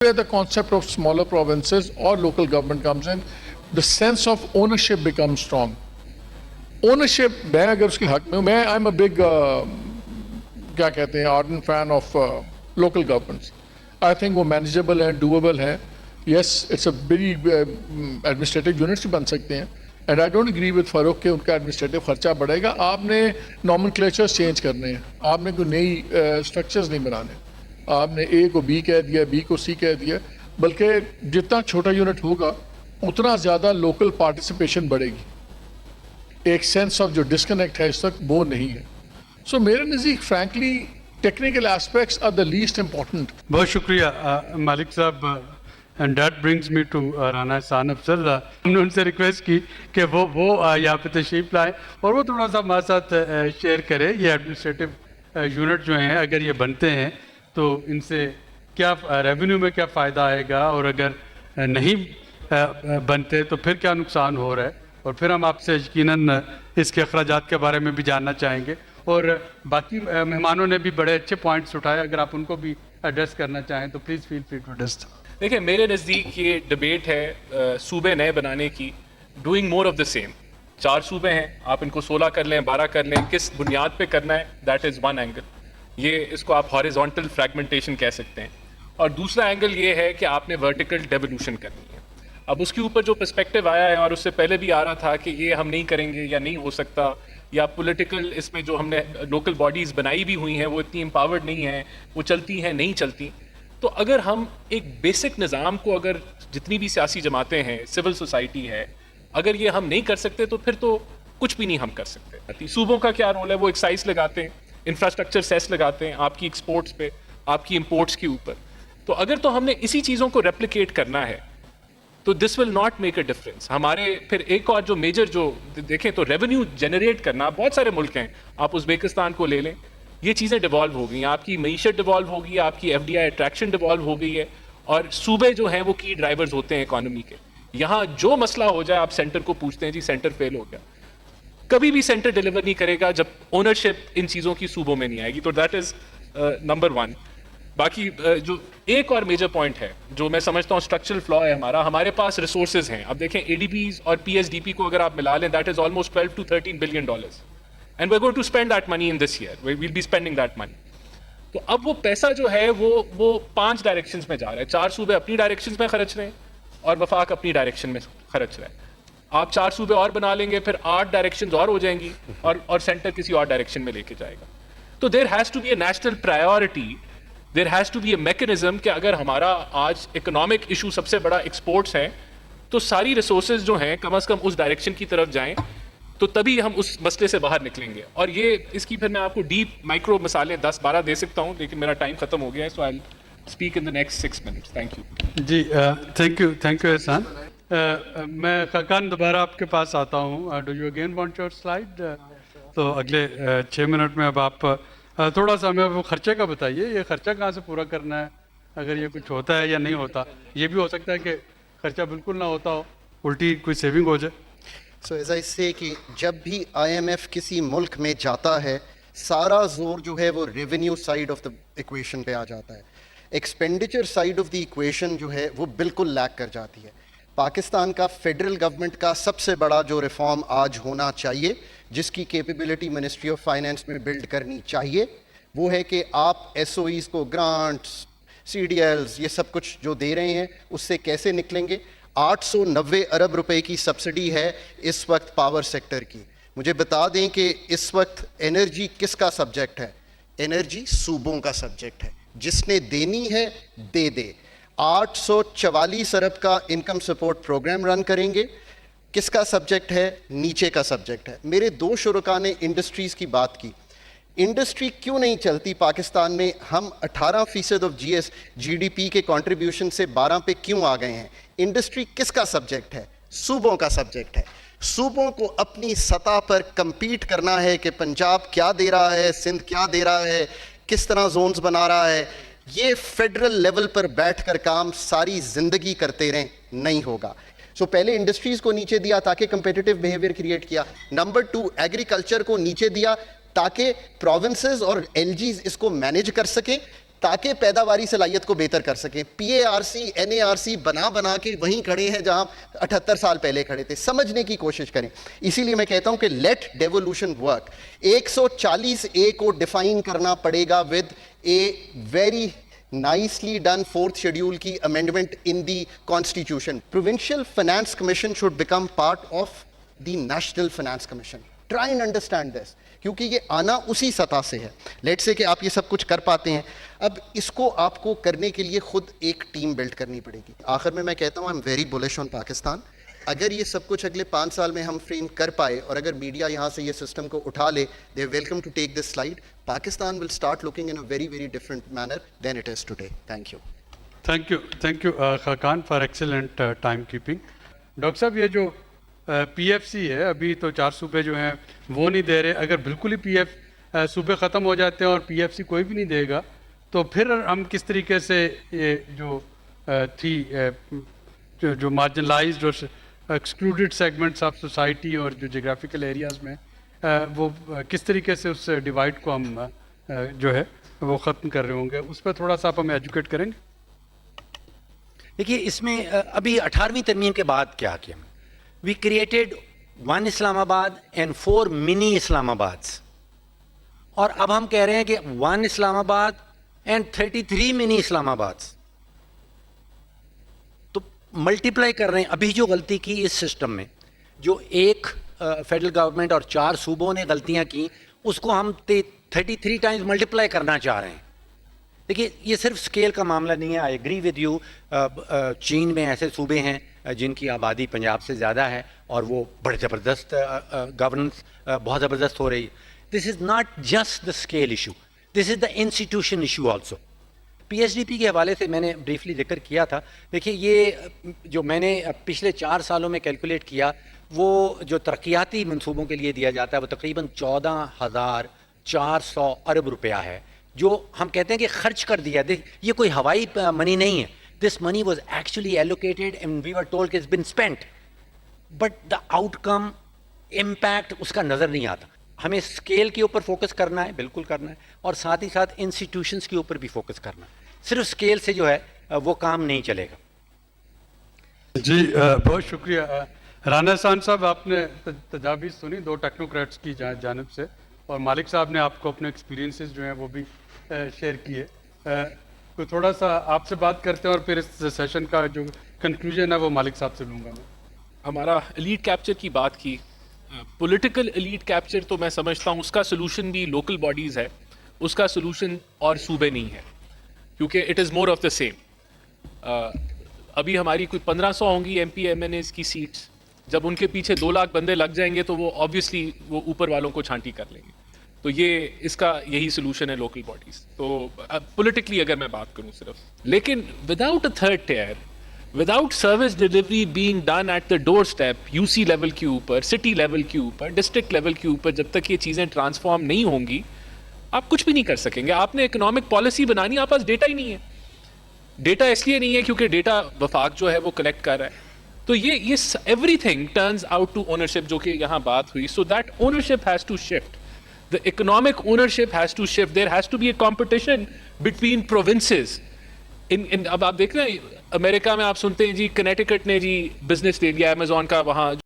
where the concept of smaller provinces or local government comes in, the sense of ownership becomes strong. Ownership, मैं अगर उसके हक में हूँ, मैं I'm a big क्या कहते हैं ardent fan of local governments. I think वो manageable है, doable है. Yes, it's a very administrative units भी बन सकते हैं. And I don't agree with Farooq कि उनका administrative खर्चा बढ़ेगा. आपने nomenclatures change करने हैं. आपने कोई नई structures नहीं बनाने. आपने ए को बी कह दिया, बी को सी कह दिया, बल्कि जितना छोटा यूनिट होगा उतना ज़्यादा लोकल पार्टिसिपेशन बढ़ेगी. एक सेंस ऑफ जो डिस्कनेक्ट है इस वक्त वो नहीं है. सो मेरे नज़दीक frankly technical aspects are the least important. बहुत शुक्रिया मालिक साहब. And that brings me to Rana Ehsan Afzal. हमने उनसे रिक्वेस्ट की कि वो यहाँ पे तशरीफ लाए और वो थोड़ा सा हमारे साथ शेयर करें ये एडमिनिस्ट्रेटिव यूनिट जो हैं अगर ये बनते हैं तो इनसे क्या रेवेन्यू में क्या फ़ायदा आएगा और अगर नहीं बनते तो फिर क्या नुकसान हो रहा है, और फिर हम आपसे यकीनन इसके अखराजात के बारे में भी जानना चाहेंगे. और बाकी मेहमानों ने भी बड़े अच्छे पॉइंट्स उठाए, अगर आप उनको भी एड्रेस करना चाहें तो please feel free to address. देखिए, मेरे नज़दीक ये डिबेट है सूबे नए बनाने की, doing more of the same. 4 सूबे हैं, आप इनको 16 कर लें, 12 कर लें, किस बुनियाद पे करना है, दैट इज़ वन एंगल. ये इसको आप हॉरिजॉन्टल फ्रैगमेंटेशन कह सकते हैं. और दूसरा एंगल ये है कि आपने वर्टिकल डेवोल्यूशन करनी है. अब उसके ऊपर जो पर्सपेक्टिव आया है और उससे पहले भी आ रहा था कि ये हम नहीं करेंगे या नहीं हो सकता, या पॉलिटिकल इसमें जो हमने लोकल बॉडीज़ बनाई भी हुई हैं वो इतनी एम्पावर्ड नहीं हैं, वो चलती हैं नहीं चलती. तो अगर हम एक बेसिक निज़ाम को, अगर जितनी भी सियासी जमातें हैं, सिविल सोसाइटी है, अगर ये हम नहीं कर सकते तो फिर तो कुछ भी नहीं हम कर सकते. सूबों का क्या रोल है, वो एक्साइज लगाते हैं, इंफ्रास्ट्रक्चर सेस लगाते हैं आपकी एक्सपोर्ट्स पे, आपकी इंपोर्ट्स के ऊपर. तो अगर तो हमने इसी चीज़ों को रेप्लिकेट करना है तो this will not make a difference. हमारे फिर एक और जो मेजर जो देखें तो रेवेन्यू जनरेट करना, बहुत सारे मुल्क हैं, आप उज़्बेकिस्तान को ले लें, ये चीज़ें डिवॉल्व हो गई, आपकी मईशत डिवॉल्व हो गई, आपकी FDI अट्रैक्शन डिवॉल्व हो गई है, और सूबे जो हैं वो की ड्राइवर्स होते हैं इकॉनमी के. यहाँ जो मसला हो जाए आप सेंटर को पूछते हैं जी सेंटर फेल हो गया. कभी भी सेंटर डिलीवर नहीं करेगा जब ओनरशिप इन चीज़ों की सूबों में नहीं आएगी. तो दैट इज़ नंबर 1. बाकी जो एक और मेजर पॉइंट है जो मैं समझता हूँ स्ट्रक्चरल फ्लॉ है हमारे पास रिसोर्सेज हैं. अब देखें ADBs और PSDP को अगर आप मिला लें, that is almost $12 to $13 billion, and we are going to spend that money in this year. We will be spending that money. तो अब वो पैसा जो है वो 5 डायरेक्शंस में जा रहा है. 4 सूबे अपनी डायरेक्शंस में खर्च रहे हैं और वफाक अपनी डायरेक्शन में खर्च रहा है. आप 4 सूबे और बना लेंगे, फिर 8 डायरेक्शंस और हो जाएंगी और सेंटर किसी और डायरेक्शन में लेके जाएगा. तो there has to be a national priority, there has to be a mechanism कि अगर हमारा आज इकोनॉमिक इशू सबसे बड़ा एक्सपोर्ट्स है तो सारी रिसोर्सेज जो हैं कम से कम उस डायरेक्शन की तरफ जाएं, तो तभी हम उस मसले से बाहर निकलेंगे. और ये इसकी फिर मैं आपको डीप माइक्रो मिसालें 10-12 दे सकता हूँ, लेकिन मेरा टाइम ख़त्म हो गया है. So I will speak in the next 6 minutes. Thank you जी. Thank you Ehsan. मैं खाकान दोबारा आपके पास आता हूँ. Do you again want your slide? तो अगले 6 मिनट में अब आप थोड़ा सा हमें वो खर्चे का बताइए. ये खर्चा कहाँ से पूरा करना है, अगर ये कुछ होता है या नहीं होता. ये भी हो सकता है कि खर्चा बिल्कुल ना होता हो, उल्टी कोई सेविंग हो जाए. सो एज आई से कि जब भी IMF किसी मुल्क में जाता है सारा जोर जो है वो revenue side of the equation पे आ जाता है. Expenditure side of the equation जो है वो बिल्कुल लैक कर जाती है. पाकिस्तान का फेडरल गवर्नमेंट का सबसे बड़ा जो रिफॉर्म आज होना चाहिए, जिसकी कैपेबिलिटी मिनिस्ट्री ऑफ फाइनेंस में बिल्ड करनी चाहिए, वो है कि आप SOEs को ग्रांट्स, CDLs, ये सब कुछ जो दे रहे हैं उससे कैसे निकलेंगे. 890 अरब रुपए की सब्सिडी है इस वक्त पावर सेक्टर की. मुझे बता दें कि इस वक्त एनर्जी किसका सब्जेक्ट है? एनर्जी सूबों का सब्जेक्ट है. जिसने देनी है दे दे. 844 अरब का इनकम सपोर्ट प्रोग्राम रन करेंगे. किसका सब्जेक्ट है? नीचे का सब्जेक्ट है. मेरे 2 शुरका ने इंडस्ट्रीज़ की बात की. इंडस्ट्री क्यों नहीं चलती पाकिस्तान में? हम 18% ऑफ GDP के कंट्रीब्यूशन से 12 पे क्यों आ गए हैं? इंडस्ट्री किसका सब्जेक्ट है? सूबों का सब्जेक्ट है. सूबों को अपनी सतह पर compete करना है कि पंजाब क्या दे रहा है, सिंध क्या दे रहा है, किस तरह जोन्स बना रहा है. ये फेडरल लेवल पर बैठकर काम सारी जिंदगी करते रहें नहीं होगा. सो पहले इंडस्ट्रीज को नीचे दिया ताकि कंपेटिटिव बिहेवियर क्रिएट किया. नंबर 2, एग्रीकल्चर को नीचे दिया ताकि प्रोविंसेस और LGs इसको मैनेज कर सके. تاکہ پیداواری صلاحیت کو بہتر کر سکیں. PARC NARC بنا کے وہیں کھڑے ہیں جہاں 78 سال پہلے کھڑے تھے. سمجھنے کی کوشش کریں. اسی لیے میں کہتا ہوں کہ لیٹ ڈیولوشن ورک. 140A کو ڈیفائن کرنا پڑے گا with a very nicely done fourth schedule کی amendment in the constitution. Provincial Finance Commission should become part of the National Finance Commission. Try and understand this. کیونکہ یہ آنا اسی سطح سے ہے. لیٹ سے کہ آپ یہ سب کچھ کر پاتے ہیں. اب اس کو آپ کو کرنے کے لیے خود ایک ٹیم بلڈ کرنی پڑے گی. آخر میں کہتا ہوں I'm very bullish on Pakistan. اگر یہ سب کچھ اگلے 5 سال میں ہم فریم کر پائے اور اگر میڈیا یہاں سے یہ سسٹم کو اٹھا لے, they are welcome to take this slide. Pakistan will start looking in a very, very different manner than it is today. Thank you. Thank you Khaqan for excellent time keeping. Doctor صاحب یہ جو PFC ہے ابھی تو 4 صوبے جو ہیں وہ نہیں دے رہے. اگر بالکل ہی صوبے ختم ہو جاتے ہیں اور PFC کوئی بھی نہیں دے گا تو پھر ہم کس طریقے سے یہ جو تھی جو مارجنلائزڈ اور ایکسکلوڈڈ سیگمنٹس آف سوسائٹی اور جو جغرافیکل ایریاز میں وہ کس طریقے سے اس ڈیوائڈ کو ہم جو ہے وہ ختم کر رہے ہوں گے, اس پہ تھوڑا سا آپ ہمیں ایجوکیٹ کریں گے. دیکھیے اس میں ابھی 18ویں ترمیم کے بعد کیا کیا, وی کریٹڈ 1 اسلام آباد اینڈ 4 منی اسلام آبادس, اور اب ہم کہہ رہے ہیں کہ 1 اسلام آباد اینڈ 33 منی اسلام آبادس. تو ملٹیپلائی کر رہے ہیں. ابھی جو غلطی کی اس سسٹم میں, جو ایک فیڈرل گورنمنٹ اور 4 صوبوں نے غلطیاں کی, اس کو ہم 33 ٹائمز ملٹیپلائی کرنا چاہ رہے ہیں. دیکھیے یہ صرف سکیل کا معاملہ نہیں ہے. آئی ایگری ود یو, چین میں ایسے صوبے ہیں جن کی آبادی پنجاب سے زیادہ ہے اور وہ بڑے زبردست گورننس بہت زبردست ہو رہی ہے. This is not just the scale issue, this is the institution issue also. PSDP کے حوالے سے میں نے بریفلی ذکر کیا تھا. دیکھیے یہ جو میں نے پچھلے 4 سالوں میں کیلکولیٹ کیا, وہ جو ترقیاتی منصوبوں کے لیے دیا جاتا ہے وہ تقریباً 14,400 ارب روپیہ ہے, جو ہم کہتے ہیں کہ خرچ کر دیا. یہ کوئی ہوائی منی نہیں ہے. This money was actually allocated and we were told کہ it's been spent, but the outcome impact اس کا نظر نہیں آتا. ہمیں اسکیل کے اوپر فوکس کرنا ہے, بالکل کرنا ہے, اور ساتھ ہی ساتھ انسٹیٹیوشنس کے اوپر بھی فوکس کرنا ہے. صرف اسکیل سے جو ہے وہ کام نہیں چلے گا. جی بہت شکریہ. رانا احسان صاحب, آپ نے تجاویز سنی 2 ٹیکنوکریٹس کی جانب سے, اور مالک صاحب نے آپ کو اپنے ایکسپیرینسز جو ہیں وہ بھی شیئر کیے. کوئی تھوڑا سا آپ سے بات کرتے ہیں اور پھر اس سیشن کا جو کنکلوژن ہے وہ مالک صاحب سے لوں گا میں. ہمارا ایلیٹ کیپچر کی بات کی, پولیٹیکل ایلیٹ کیپچر تو میں سمجھتا ہوں اس کا سلوشن بھی لوکل باڈیز ہے, اس کا سلوشن اور صوبے نہیں ہے, کیونکہ it is more of the same. ابھی ہماری کوئی 1500 ہوں گی MP MNAs کی سیٹس, جب ان کے پیچھے 2 لاکھ بندے لگ جائیں گے تو وہ آبویسلی وہ اوپر والوں کو چھانٹی کر لیں گے. تو یہ اس کا یہی سلوشن ہے لوکل باڈیز. تو پولیٹیکلی اگر میں بات کروں صرف, لیکن without a third tier, without service delivery being done at the door step, UC level کے اوپر, سٹی لیول کے اوپر, ڈسٹرکٹ لیول کے اوپر, جب تک یہ چیزیں ٹرانسفارم نہیں ہوں گی آپ کچھ بھی نہیں کر سکیں گے. آپ نے اکنامک پالیسی بنانی, آپ پاس ڈیٹا ہی نہیں ہے. ڈیٹا اس لیے نہیں ہے کیونکہ ڈیٹا وفاق جو ہے وہ کلیکٹ کر رہا ہے. تو یہ everything turns out to ownership, جو کہ یہاں بات ہوئی. So that ownership has to shift, the economic ownership has to shift. There has to be a competition between provinces. اب آپ دیکھ رہے ہیں امریکہ میں آپ سنتے ہیں جی کنیٹیکٹ نے جی بزنس لے لیا Amazon کا وہاں.